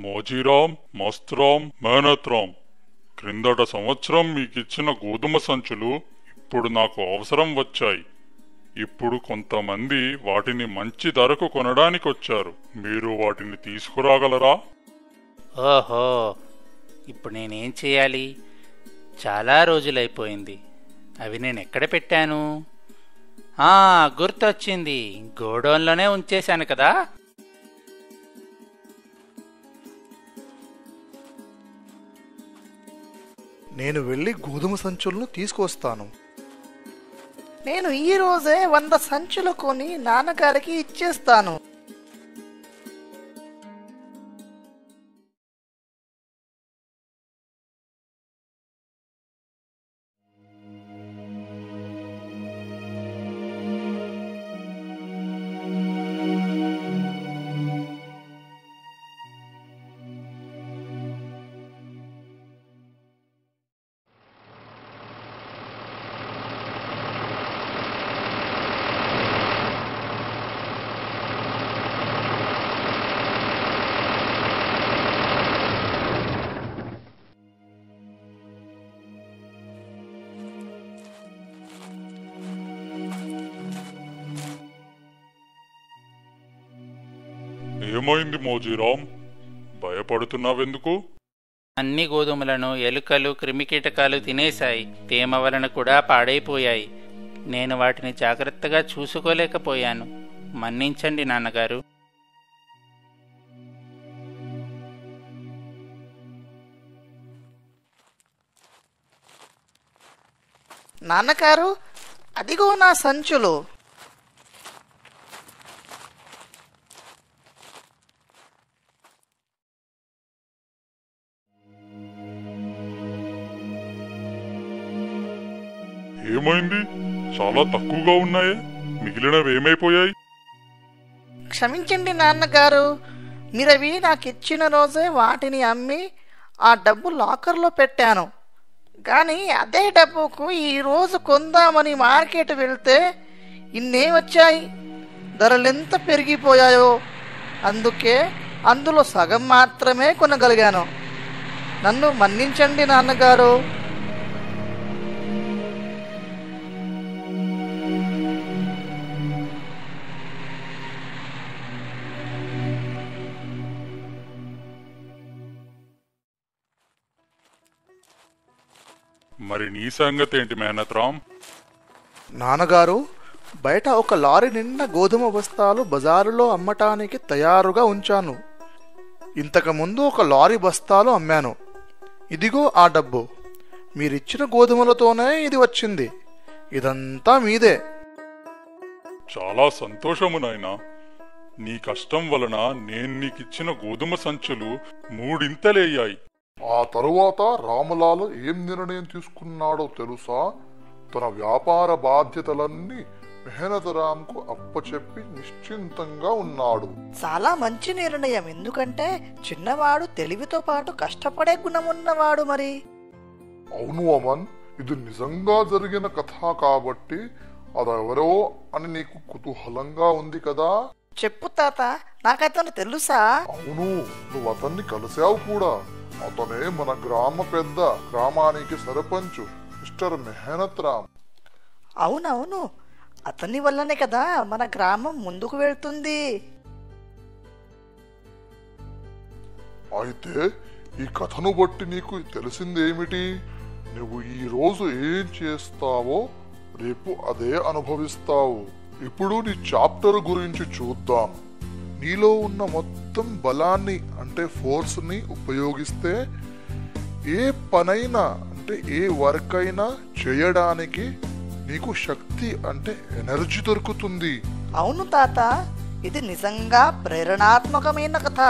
మోజీరామ్, మస్తురామ్, మేనత్రామ్, క్రిందట సంవత్సరం మీకిచ్చిన గోధుమ సంచులు ఇప్పుడు నాకు అవసరం వచ్చాయి. ఇప్పుడు కొంతమంది వాటిని మంచి ధరకు కొనడానికి వచ్చారు. మీరు వాటిని తీసుకురాగలరా? ఓహో, ఇప్పుడు నేనేం చేయాలి? చాలా రోజులైపోయింది. అవి నేను ఎక్కడ పెట్టాను? గుర్తొచ్చింది, గోడౌన్లోనే ఉంచేశాను కదా. నేను వెళ్ళి గోధుమ సంచులను తీసుకొస్తాను. నేను ఈ రోజే 100 సంచులు కొని నాన్నగారికి ఇచ్చేస్తాను. ఏమైంది మోజీరామ్, భయపడుతున్నావెందుకు? అన్ని గోధుమలను ఎలుకలు, క్రిమికీటకాలు తినేశాయి. తేమ వలన కూడా పాడైపోయాయి. నేను వాటిని జాగ్రత్తగా చూసుకోలేకపోయాను. మన్నించండి నాన్నగారు. నాన్నగారు, అదిగో నా సంచులు. ఏమైంది? చాలా తక్కువగా ఉన్నాయే, మిగిలినవి ఏమైపోయాయి? క్షమించండి నాన్నగారు, మీరవి నాకిచ్చిన రోజే వాటిని అమ్మి ఆ డబ్బు లాకర్లో పెట్టాను. కానీ అదే డబ్బుకు ఈరోజు కొందామని మార్కెట్ వెళ్తే ఇన్నే వచ్చాయి. ధరలెంత పెరిగిపోయాయో. అందుకే అందులో సగం మాత్రమే కొనగలిగాను. నన్ను మన్నించండి నాన్నగారు. మరి నీ సంగతి ఏంటి మేనత్రామ్? నాన్నగారు, బయట ఒక లారీ నిండా గోధుమ బస్తాలు బజారులో అమ్మటానికి తయారుగా ఉంచాను. ఇంతకుముందు ఒక లారీ బస్తాలు అమ్మాను. ఇదిగో ఆ డబ్బు. మీరిచ్చిన గోధుమలతోనే ఇది వచ్చింది. ఇదంతా మీదే. చాలా సంతోషము నాయనా. నీ కష్టం వలన నేను నీకిచ్చిన గోధుమ సంచులు 3 ఇంతలయ్యాయి. ఆ తరువాత రాములాల్ ఏం నిర్ణయం తీసుకున్నాడో తెలుసా? తన వ్యాపార బాధ్యతలన్నీ మెహనతరాంకు అప్పచెప్పి నిశ్చింతంగా ఉన్నాడు. చాలా మంచి నిర్ణయం. ఎందుకంటే చిన్నవాడు తెలివితో పాటు కష్టపడే గుణం ఉన్నవాడు. మరి అవును అమన్, ఇది నిజంగా జరిగిన కథ కాబట్టి అదెవరో అని నీకు కుతూహలంగా ఉంది కదా. చెప్పు తాత, నాకతను తెలుసా? అవును, నువ్వు అతన్ని కలిసావు కూడా. అతనే మన గ్రామ పెద్ద, గ్రామానికి సర్పంచ్ మిస్టర్ మెహనత్ రామ్. అవునవును, అతని వల్లనే కదా మన గ్రామం ముందుకు వెళ్తుంది. అయితే ఈ కథను బట్టి నీకు తెలిసిందేమిటి? నువ్వు ఈ రోజు ఏం చేస్తావో రేపు అదే అనుభవిస్తావు. ఇప్పుడు నీ చాప్టర్ గురించి చూద్దాం. నీలో ఉన్న మొత్తం బలాన్ని అంటే ఫోర్స్ ని ఉపయోగిస్తే ఏ పనైనా అంటే ఏ వర్క్ అయినా చేయడానికి నీకు శక్తి అంటే ఎనర్జీ దొరుకుతుంది. అవును తాత, ఇది నిజంగా ప్రేరణాత్మకమైన కథ.